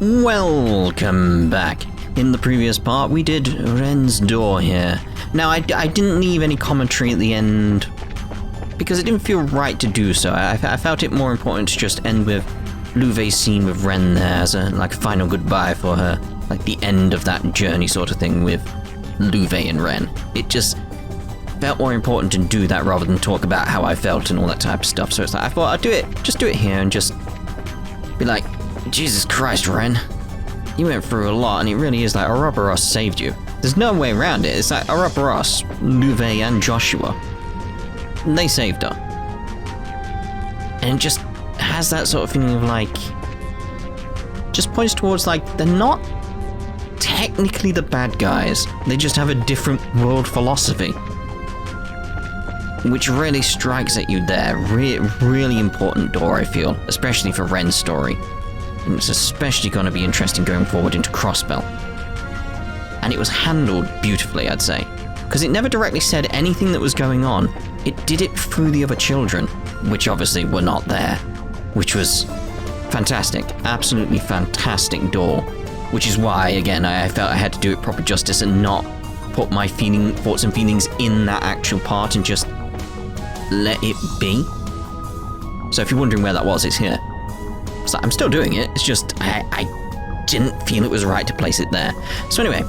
Welcome back. In the previous part, we did Ren's door here. Now, I didn't leave any commentary at the end because it didn't feel right to do so. I felt it more important to just end with Louvet's scene with Ren there as a final goodbye for her. Like the end of that journey sort of thing with Louvet and Ren. It just felt more important to do that rather than talk about how I felt and all that type of stuff. So it's like, I thought I'd do it here and just be like, Jesus Christ, Ren. You went through a lot and it really is like Ouroboros saved you. There's no way around it. It's like Ouroboros, Louvet and Joshua. They saved her. And it just has that sort of feeling of like, just points towards like, they're not technically the bad guys. They just have a different world philosophy. Which really strikes at you there. Really important door, I feel. Especially for Ren's story. And it's especially going to be interesting going forward into Crossbell. And it was handled beautifully, I'd say. Because it never directly said anything that was going on. It did it through the other children, which obviously were not there. Which was fantastic. Absolutely fantastic door. Which is why, again, I felt I had to do it proper justice and not put my thoughts and feelings in that actual part and just let it be. So if you're wondering where that was, it's here. So I'm still doing it, it's just I didn't feel it was right to place it there. So anyway,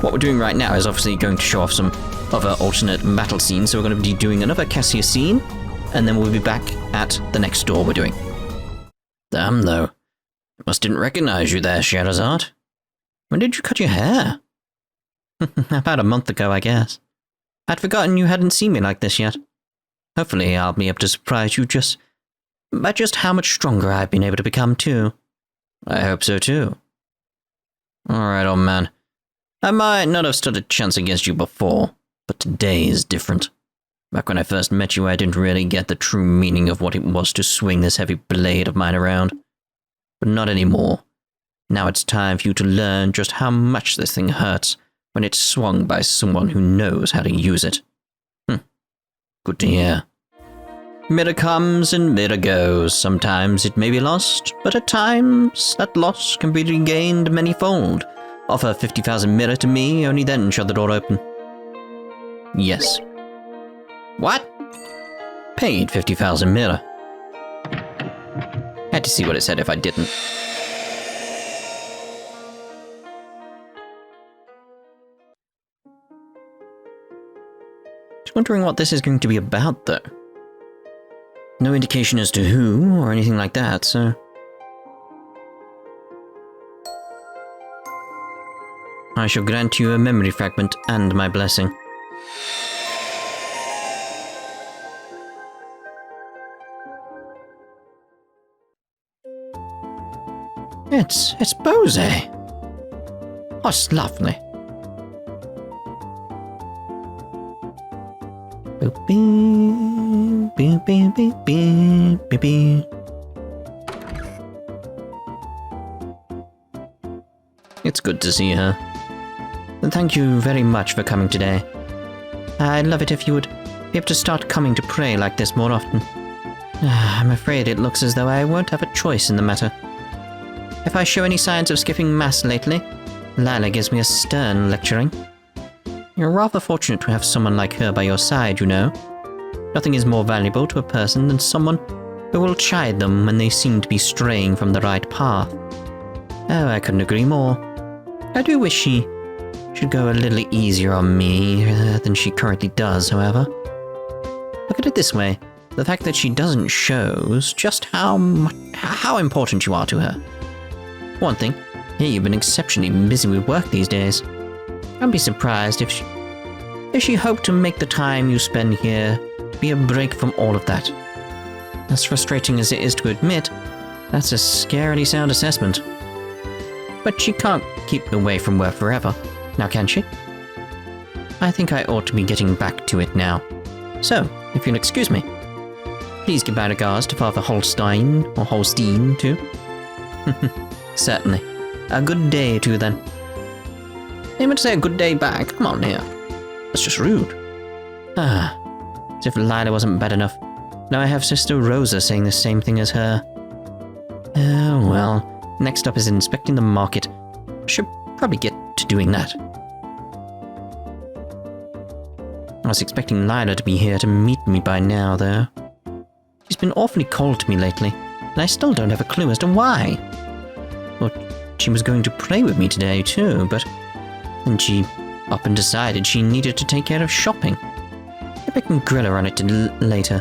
what we're doing right now is obviously going to show off some other alternate battle scenes. So we're going to be doing another Cassia scene, and then we'll be back at the next door we're doing. Damn though, I must didn't recognize you there, Scheherazade. When did you cut your hair? About a month ago, I guess. I'd forgotten you hadn't seen me like this yet. Hopefully I'll be able to surprise you by just how much stronger I've been able to become, too. I hope so, too. Alright, old man. I might not have stood a chance against you before, but today is different. Back when I first met you, I didn't really get the true meaning of what it was to swing this heavy blade of mine around. But not anymore. Now it's time for you to learn just how much this thing hurts when it's swung by someone who knows how to use it. Good to hear. Mirror comes and mirror goes. Sometimes it may be lost, but at times that loss can be regained manyfold. Offer 50,000 mirror to me, only then shall the door open. Yes. What? Paid 50,000 mirror. Had to see what it said if I didn't. Just wondering what this is going to be about, though. No indication as to who, or anything like that, so... I shall grant you a memory fragment and my blessing. It's Bose. Oh, it's lovely. Boop, beep, beep, beep, beep, beep, beep, beep. It's good to see her. And thank you very much for coming today. I'd love it if you would be able to start coming to pray like this more often. I'm afraid it looks as though I won't have a choice in the matter. If I show any signs of skipping mass lately, Lila gives me a stern lecturing. You're rather fortunate to have someone like her by your side, you know. Nothing is more valuable to a person than someone who will chide them when they seem to be straying from the right path. Oh, I couldn't agree more. I do wish she should go a little easier on me than she currently does, however. Look at it this way. The fact that she doesn't shows just how important you are to her. One thing, here you've been exceptionally busy with work these days. I'd be surprised if she hoped to make the time you spend here to be a break from all of that. As frustrating as it is to admit, that's a scarily sound assessment. But she can't keep away from work forever, now can she? I think I ought to be getting back to it now. So, if you'll excuse me, please give my regards to Father Holstein, or Holstein, too. Certainly. A good day, too, then. You meant to say a good day back? Come on here. That's just rude. As if Lila wasn't bad enough. Now I have Sister Rosa saying the same thing as her. Oh, well. Next up is inspecting the market. Should probably get to doing that. I was expecting Lila to be here to meet me by now, though. She's been awfully cold to me lately, and I still don't have a clue as to why. Well, she was going to play with me today, too, but then she up and decided she needed to take care of shopping. Maybe I can grill her on it later.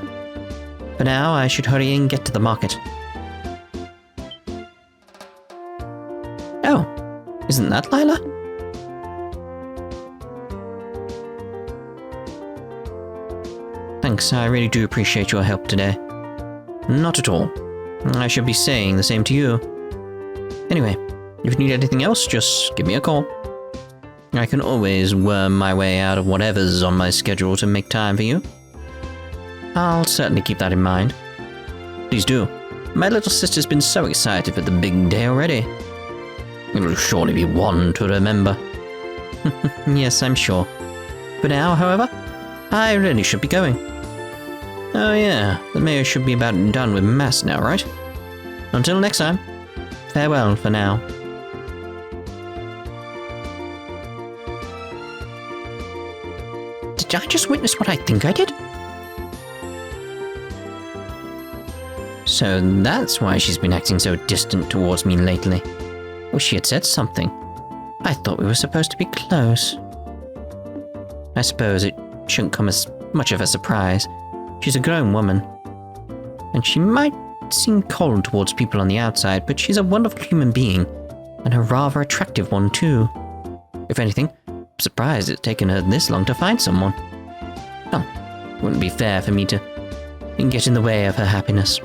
For now, I should hurry and get to the market. Oh, isn't that Lila? Thanks, I really do appreciate your help today. Not at all. I should be saying the same to you. Anyway, if you need anything else, just give me a call. I can always worm my way out of whatever's on my schedule to make time for you. I'll certainly keep that in mind. Please do. My little sister's been so excited for the big day already. It'll surely be one to remember. Yes, I'm sure. For now, however, I really should be going. Oh yeah, the mayor should be about done with mass now, right? Until next time, farewell for now. Did I just witness what I think I did? So that's why she's been acting so distant towards me lately. Wish she had said something. I thought we were supposed to be close. I suppose it shouldn't come as much of a surprise. She's a grown woman. And she might seem cold towards people on the outside, but she's a wonderful human being. And a rather attractive one, too. If anything, I'm surprised it's taken her this long to find someone. Well, it wouldn't be fair for me to get in the way of her happiness.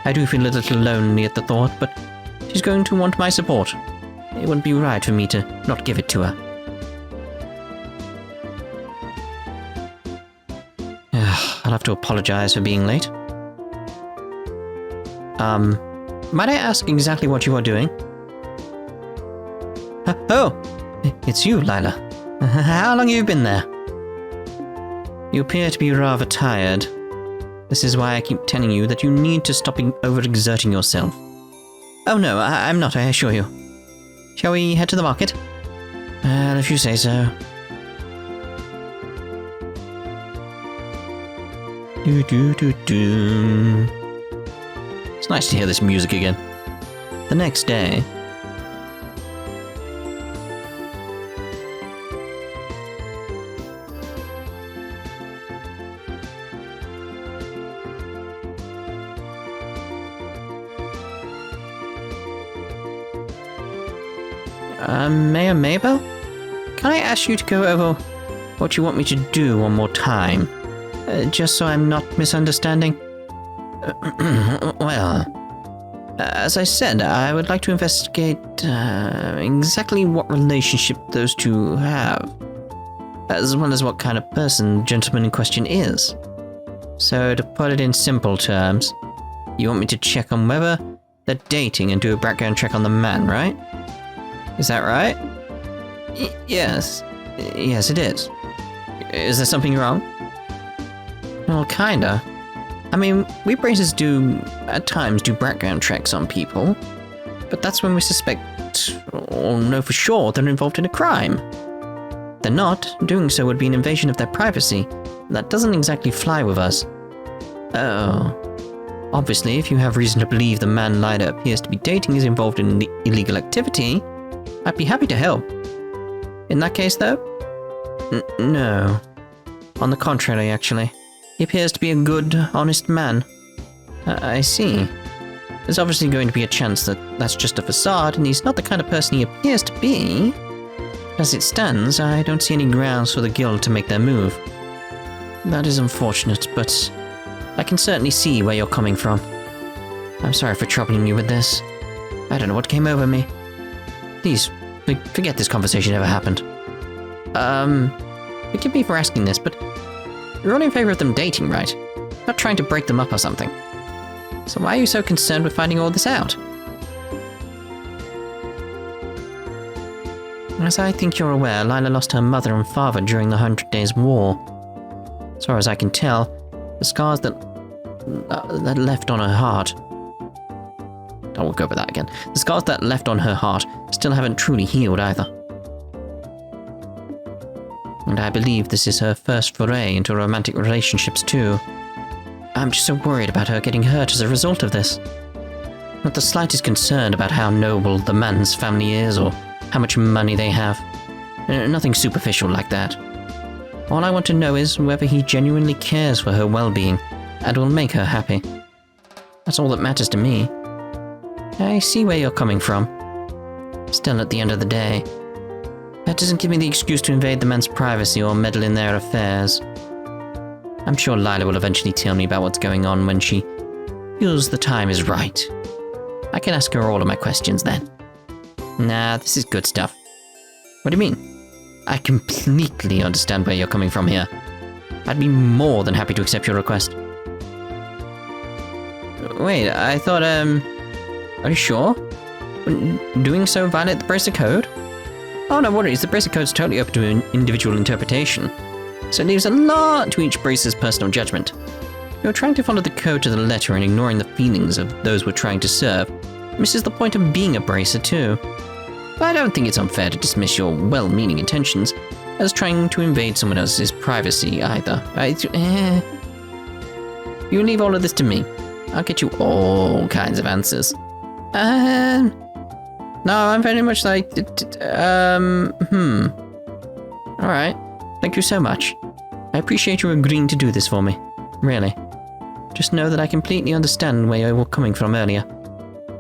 I do feel a little lonely at the thought, but she's going to want my support. It wouldn't be right for me to not give it to her. I'll have to apologize for being late. Might I ask exactly what you are doing? Oh, it's you, Lila. How long have you been there? You appear to be rather tired. This is why I keep telling you that you need to stop overexerting yourself. Oh no, I'm not, I assure you. Shall we head to the market? Well, if you say so. Do do do do. It's nice to hear this music again. The next day. Mayor Mabel? Can I ask you to go over what you want me to do one more time? Just so I'm not misunderstanding? Well, as I said, I would like to investigate exactly what relationship those two have, as well as what kind of person the gentleman in question is. So, to put it in simple terms, you want me to check on whether they're dating and do a background check on the man, right? Is that right? Yes. Yes, it is. Is there something wrong? Well, kinda. I mean, we braces do, at times, do background checks on people, but that's when we suspect, or know for sure, they're involved in a crime. If they're not, doing so would be an invasion of their privacy. That doesn't exactly fly with us. Oh. Obviously, if you have reason to believe the man Lila appears to be dating is involved in illegal activity, I'd be happy to help. In that case, though? No. On the contrary, actually. He appears to be a good, honest man. I see. There's obviously going to be a chance that that's just a facade, and he's not the kind of person he appears to be. As it stands, I don't see any grounds for the guild to make their move. That is unfortunate, but I can certainly see where you're coming from. I'm sorry for troubling you with this. I don't know what came over me. Please, forget this conversation ever happened. Forgive me for asking this, but you're all in favor of them dating, right? Not trying to break them up or something. So why are you so concerned with finding all this out? As I think you're aware, Lila lost her mother and father during the 100 Days War. As far as I can tell, the scars that left on her heart I will go over that again. The scars that left on her heart still haven't truly healed either. And I believe this is her first foray into romantic relationships too. I'm just so worried about her getting hurt as a result of this. Not the slightest concern about how noble the man's family is or how much money they have. Nothing superficial like that. All I want to know is whether he genuinely cares for her well-being and will make her happy. That's all that matters to me. I see where you're coming from. Still, at the end of the day, that doesn't give me the excuse to invade the man's privacy or meddle in their affairs. I'm sure Lila will eventually tell me about what's going on when she feels the time is right. I can ask her all of my questions then. Nah, this is good stuff. What do you mean? I completely understand where you're coming from here. I'd be more than happy to accept your request. Wait, I thought, are you sure? Wouldn't doing so violate the Bracer Code? Oh, no worries, the Bracer Code's totally open to an individual interpretation. So it leaves a lot to each Bracer's personal judgment. You're trying to follow the code to the letter and ignoring the feelings of those we're trying to serve misses the point of being a Bracer too. But I don't think it's unfair to dismiss your well-meaning intentions as trying to invade someone else's privacy either. You leave all of this to me. I'll get you all kinds of answers. No, I'm very much like, Alright, thank you so much. I appreciate you agreeing to do this for me. Really. Just know that I completely understand where you were coming from earlier.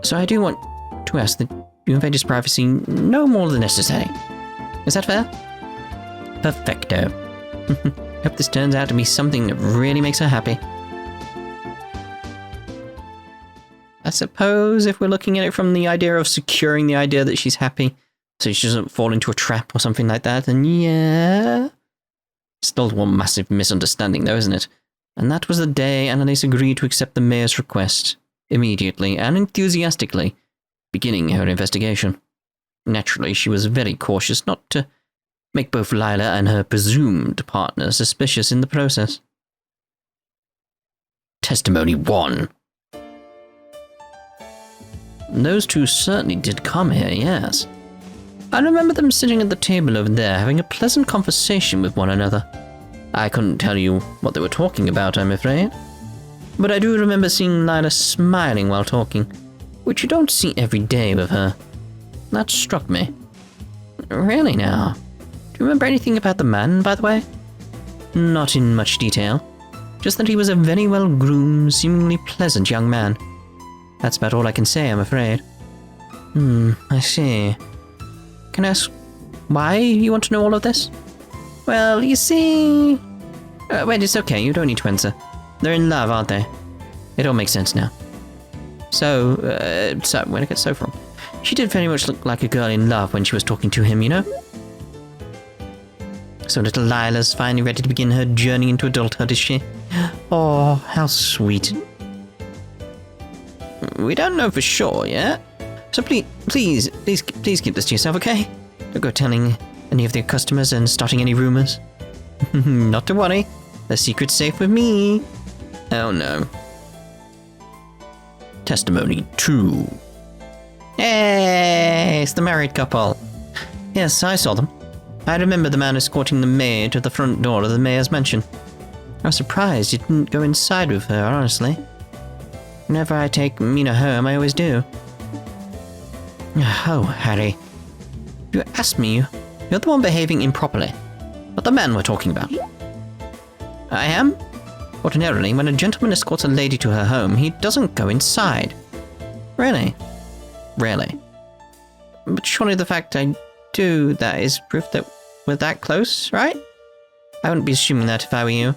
So I do want to ask that you invade his privacy no more than necessary. Is that fair? Perfecto. Hope this turns out to be something that really makes her happy. I suppose if we're looking at it from the idea of securing the idea that she's happy, so she doesn't fall into a trap or something like that, then yeah. Still one massive misunderstanding though, isn't it? And that was the day Anelace agreed to accept the mayor's request, immediately and enthusiastically, beginning her investigation. Naturally, she was very cautious not to make both Lila and her presumed partner suspicious in the process. Testimony 1. Those two certainly did come here, yes. I remember them sitting at the table over there having a pleasant conversation with one another. I couldn't tell you what they were talking about, I'm afraid. But I do remember seeing Lila smiling while talking, which you don't see every day with her. That struck me. Really now? Do you remember anything about the man, by the way? Not in much detail. Just that he was a very well-groomed, seemingly pleasant young man. That's about all I can say, I'm afraid. I see. Can I ask why you want to know all of this? Well, you see... wait, it's okay, you don't need to answer. They're in love, aren't they? It all makes sense now. So, where'd I get so from? She did very much look like a girl in love when she was talking to him, you know? So little Lila's finally ready to begin her journey into adulthood, is she? Oh, how sweet. We don't know for sure yet. So please keep this to yourself, okay? Don't go telling any of the customers and starting any rumors. Not to worry. The secret's safe with me. Oh no. Testimony 2. Hey, it's the married couple. Yes, I saw them. I remember the man escorting the maid to the front door of the mayor's mansion. I was surprised you didn't go inside with her, honestly. Whenever I take Mina home, I always do. Oh, Harry. You asked me, you're the one behaving improperly. Not the man we're talking about. I am? Ordinarily, when a gentleman escorts a lady to her home, he doesn't go inside. Really? Really. But surely the fact I do that is proof that we're that close, right? I wouldn't be assuming that if I were you.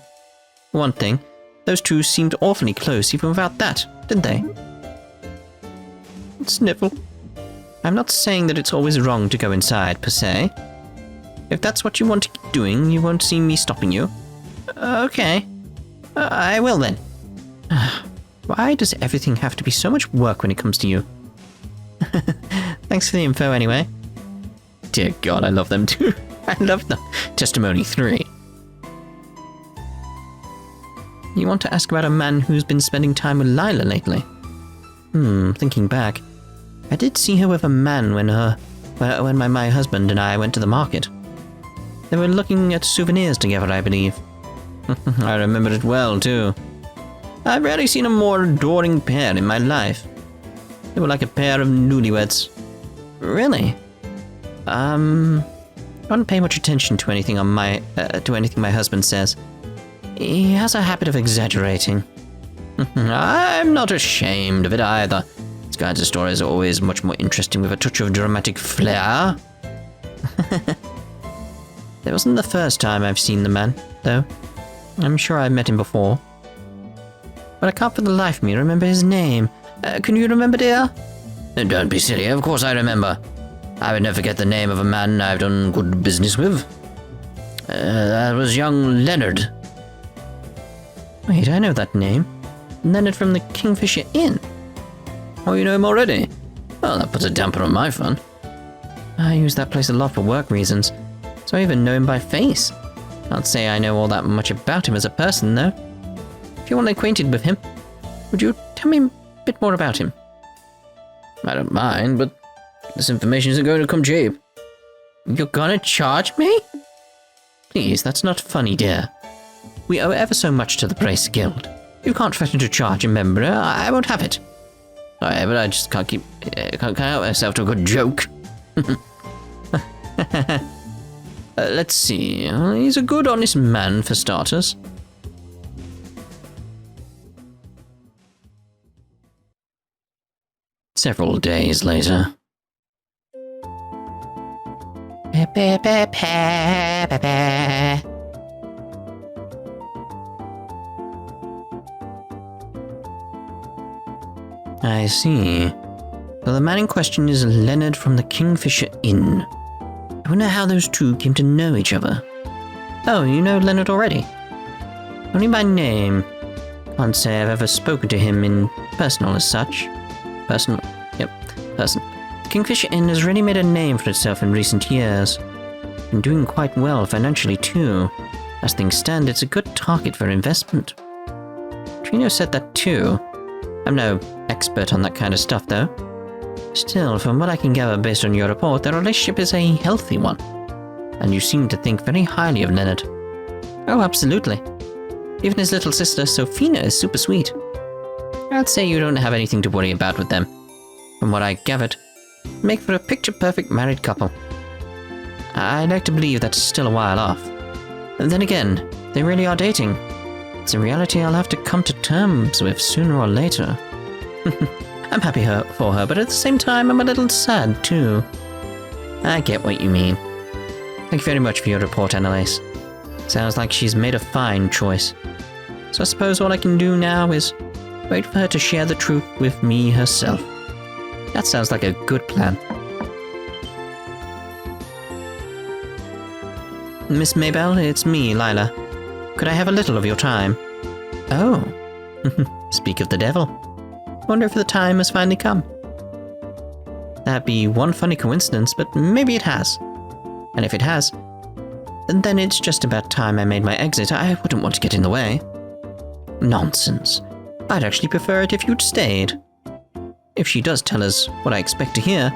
One thing, those two seemed awfully close even without that, didn't they? Sniffle. I'm not saying that it's always wrong to go inside, per se. If that's what you want to keep doing, you won't see me stopping you. Okay. I will then. Why does everything have to be so much work when it comes to you? Thanks for the info anyway. Dear God, I love them too. I love them. Testimony 3. You want to ask about a man who's been spending time with Lila lately? Thinking back, I did see her with a man when my husband and I went to the market. They were looking at souvenirs together, I believe. I remember it well, too. I've rarely seen a more adoring pair in my life. They were like a pair of newlyweds. Really? I don't pay much attention to anything my husband says. He has a habit of exaggerating. I'm not ashamed of it either. These kinds of stories are always much more interesting with a touch of dramatic flair. It wasn't the first time I've seen the man, though. I'm sure I've met him before. But I can't for the life of me remember his name. Can you remember, dear? Don't be silly, of course I remember. I would never forget the name of a man I've done good business with. That was young Leonard. Wait, I know that name. Leonard from the Kingfisher Inn. Oh, you know him already? Well, that puts a damper on my fun. I use that place a lot for work reasons, so I even know him by face. Can't say I know all that much about him as a person, though. If you want acquainted with him, would you tell me a bit more about him? I don't mind, but this information isn't going to come cheap. You're gonna charge me? Please, that's not funny, dear. We owe ever so much to the Brace Guild. You can't threaten to charge a member. I won't have it. Sorry, but I just can't help myself to a good joke. Let's see. He's a good, honest man, for starters. Several days later. I see. So the man in question is Leonard from the Kingfisher Inn. I wonder how those two came to know each other. Oh, you know Leonard already? Only by name. Can't say I've ever spoken to him in personal as such. Person. The Kingfisher Inn has really made a name for itself in recent years. Been doing quite well financially too. As things stand, it's a good target for investment. Trino said that too. I'm no expert on that kind of stuff though. Still, from what I can gather based on your report, the relationship is a healthy one. And you seem to think very highly of Leonard. Oh, absolutely. Even his little sister, Sophina, is super sweet. I'd say you don't have anything to worry about with them. From what I gathered, make for a picture-perfect married couple. I'd like to believe that's still a while off. And then again, they really are dating. It's a reality I'll have to come to terms with sooner or later. I'm happy for her, but at the same time, I'm a little sad too. I get what you mean. Thank you very much for your report, Anelace. Sounds like she's made a fine choice. So I suppose all I can do now is wait for her to share the truth with me herself. That sounds like a good plan. Miss Maybell, it's me, Lila. Could I have a little of your time? Oh. Speak of the devil. Wonder if the time has finally come. That'd be one funny coincidence, but maybe it has. And if it has, then it's just about time I made my exit. I wouldn't want to get in the way. Nonsense. I'd actually prefer it if you'd stayed. If she does tell us what I expect to hear,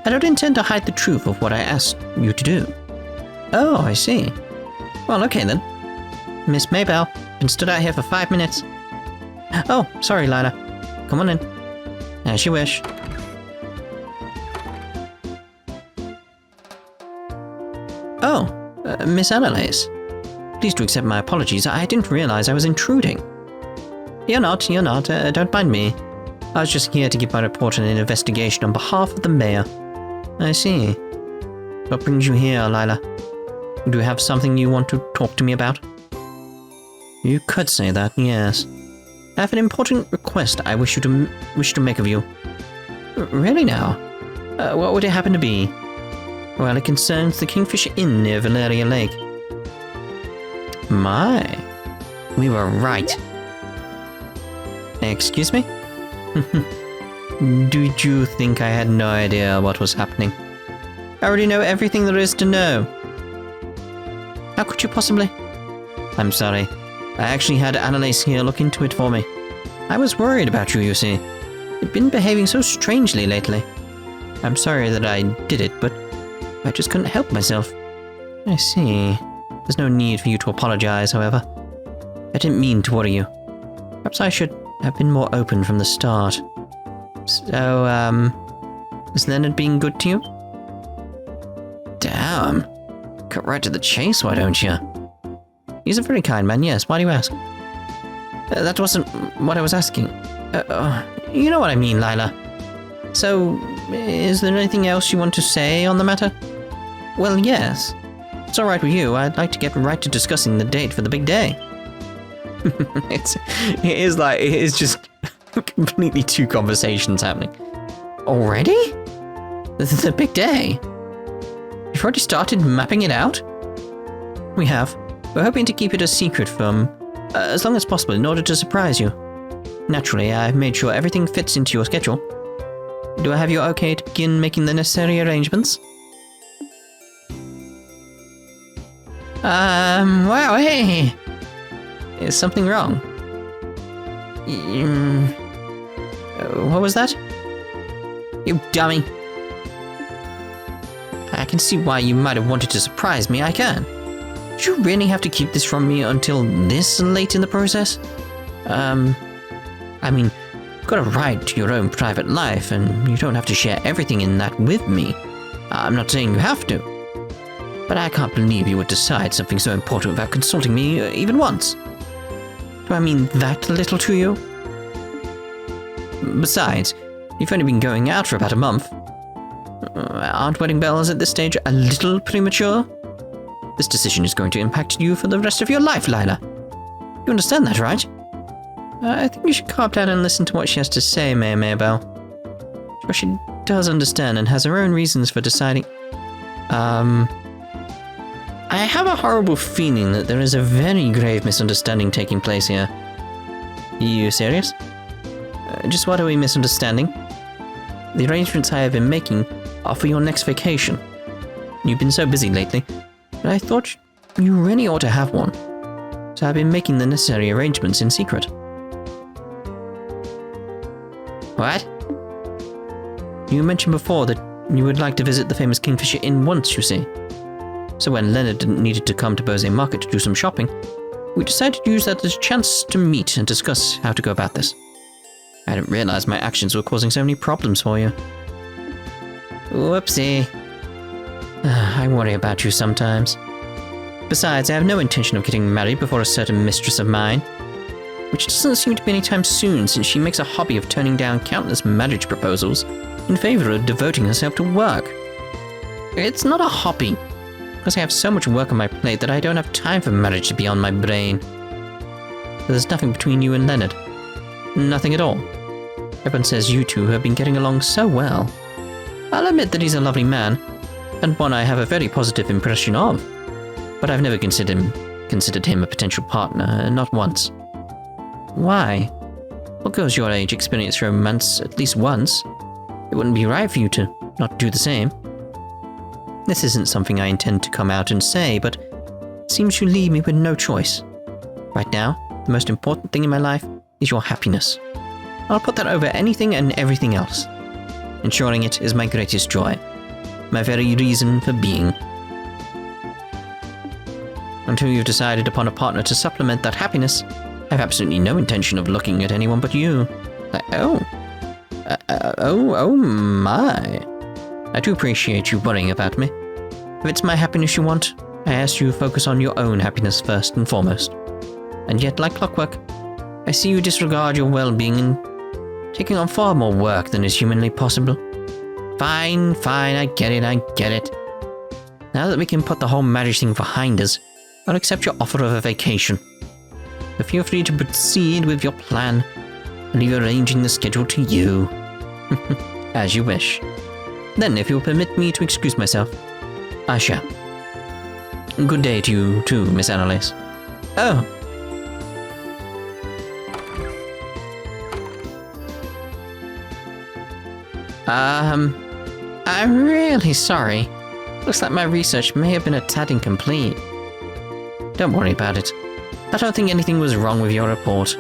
I don't intend to hide the truth of what I asked you to do. Oh, I see. Well, okay then. Miss Maybell, been stood out here for 5 minutes. Oh, sorry, Lila. Come on in. As you wish. Oh, Miss Anelace. Please do accept my apologies. I didn't realize I was intruding. You're not. Don't mind me. I was just here to give my report on an investigation on behalf of the mayor. I see. What brings you here, Lila? Do you have something you want to talk to me about? You could say that, yes. I have an important request I wish to make of you. Really now? What would it happen to be? Well, it concerns the Kingfisher Inn near Valeria Lake. My. We were right. Excuse me? Did you think I had no idea what was happening? I already know everything there is to know. How could you possibly? I'm sorry. I actually had Anelace here look into it for me. I was worried about you, you see. You've been behaving so strangely lately. I'm sorry that I did it, but I just couldn't help myself. I see. There's no need for you to apologize, however. I didn't mean to worry you. Perhaps I should have been more open from the start. So, is Leonard being good to you? Damn. Cut right to the chase, why don't you? He's a very kind man, yes. Why do you ask? That wasn't what I was asking. You know what I mean, Lila. So, is there anything else you want to say on the matter? Well, yes. It's alright with you. I'd like to get right to discussing the date for the big day. It is just completely two conversations happening. Already? The big day? You've already started mapping it out? We have. We're hoping to keep it a secret from as long as possible in order to surprise you. Naturally, I've made sure everything fits into your schedule. Do I have you okay to begin making the necessary arrangements? Wow, hey! Is something wrong? What was that? You dummy! I can see why you might have wanted to surprise me, I can. Did you really have to keep this from me until this late in the process? I mean, you've got a right to your own private life, and you don't have to share everything in that with me. I'm not saying you have to. But I can't believe you would decide something so important without consulting me even once. Do I mean that little to you? Besides, you've only been going out for about a month. Aren't wedding bells at this stage a little premature? This decision is going to impact you for the rest of your life, Lila. You understand that, right? I think you should calm down and listen to what she has to say, Maybelle. Sure, she does understand and has her own reasons for deciding. I have a horrible feeling that there is a very grave misunderstanding taking place here. You serious? Just what are we misunderstanding? The arrangements I have been making are for your next vacation. You've been so busy lately, but I thought you really ought to have one. So I've been making the necessary arrangements in secret. What? You mentioned before that you would like to visit the famous Kingfisher Inn once, you see. So when Leonard needed to come to Berzay Market to do some shopping, we decided to use that as a chance to meet and discuss how to go about this. I didn't realize my actions were causing so many problems for you. Whoopsie. I worry about you sometimes. Besides, I have no intention of getting married before a certain mistress of mine, which doesn't seem to be any time soon since she makes a hobby of turning down countless marriage proposals in favor of devoting herself to work. It's not a hobby, because I have so much work on my plate that I don't have time for marriage to be on my brain. There's nothing between you and Leonard. Nothing at all. Everyone says you two have been getting along so well. I'll admit that he's a lovely man, and one I have a very positive impression of. But I've never considered him a potential partner, not once. Why? Well, girls your age experience romance at least once. It wouldn't be right for you to not do the same. This isn't something I intend to come out and say, but it seems you leave me with no choice. Right now, the most important thing in my life is your happiness. I'll put that over anything and everything else. Ensuring it is my greatest joy. My very reason for being. Until you've decided upon a partner to supplement that happiness, I have absolutely no intention of looking at anyone but you. Oh my. I do appreciate you worrying about me. If it's my happiness you want, I ask you to focus on your own happiness first and foremost. And yet, like clockwork, I see you disregard your well-being and taking on far more work than is humanly possible. Fine, I get it. Now that we can put the whole marriage thing behind us, I'll accept your offer of a vacation. But feel free to proceed with your plan. I'll leave arranging the schedule to you. As you wish. Then, if you'll permit me to excuse myself, I shall. Good day to you too, Miss Anelace. Oh. I'm really sorry. Looks like my research may have been a tad incomplete. Don't worry about it. I don't think anything was wrong with your report.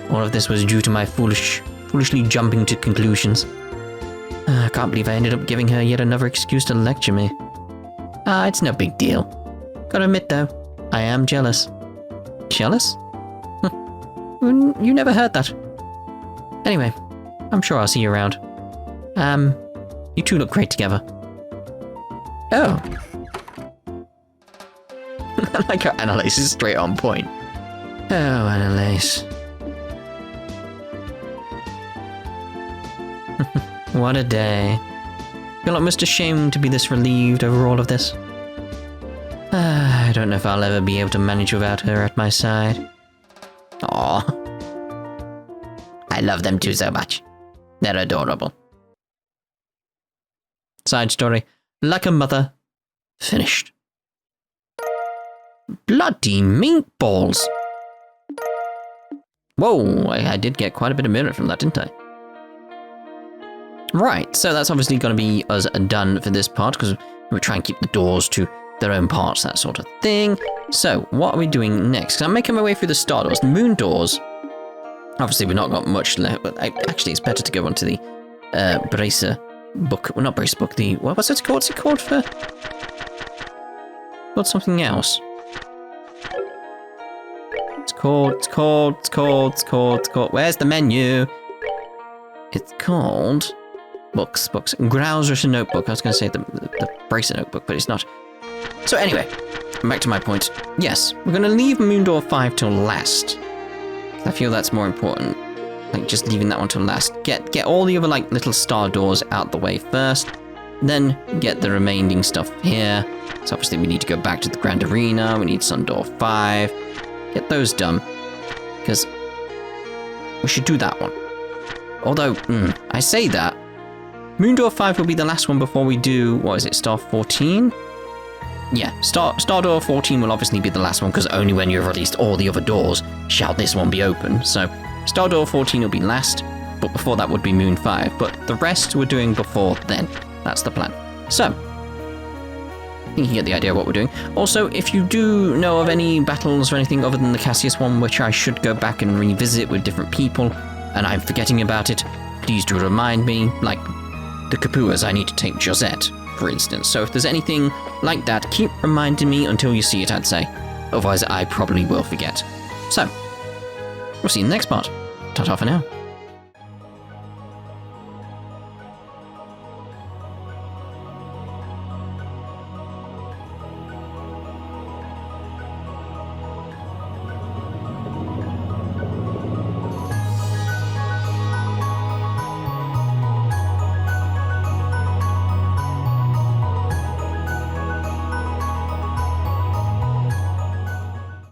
All of this was due to my foolishly jumping to conclusions. I can't believe I ended up giving her yet another excuse to lecture me. It's no big deal. Gotta admit though, I am jealous. Jealous? You never heard that. Anyway, I'm sure I'll see you around. You two look great together. Oh. I like how Anelace is straight on point. Oh, Anelace. What a day. Feel almost ashamed to be this relieved over all of this. I don't know if I'll ever be able to manage without her at my side. Aw. I love them two so much. They're adorable. Side story. Like a mother. Finished. Bloody meatballs! Whoa, I did get quite a bit of merit from that, didn't I? Right, so that's obviously going to be us done for this part, because we're trying to keep the doors to their own parts, that sort of thing. So, what are we doing next? Because I'm making my way through the star doors. The moon doors, obviously we've not got much left, but actually it's better to go on to the Bracer book. Well, not Bracer book, the... What's it called? What's it called for... Called something else. It's called... Where's the menu? It's called... Books. Growl's written notebook. I was going to say the Bracer notebook, but it's not. So anyway, back to my point. Yes, we're going to leave Moondor 5 till last. I feel that's more important. Like, just leaving that one till last. Get all the other, like, little star doors out the way first. Then get the remaining stuff here. So obviously we need to go back to the Grand Arena. We need Sundoor 5. Get those done. Because we should do that one. Although, I say that, Moondor 5 will be the last one before we do, what is it, Star 14? Yeah, Stardoor 14 will obviously be the last one, because only when you've released all the other doors shall this one be open. So, Stardoor 14 will be last, but before that would be Moon 5. But the rest we're doing before then. That's the plan. So, I think you get the idea of what we're doing. Also, if you do know of any battles or anything other than the Cassius one, which I should go back and revisit with different people, and I'm forgetting about it, please do remind me, like the Capuas, I need to take Josette, for instance. So if there's anything like that, keep reminding me until you see it, I'd say. Otherwise, I probably will forget. So, we'll see you in the next part. Ta-ta for now.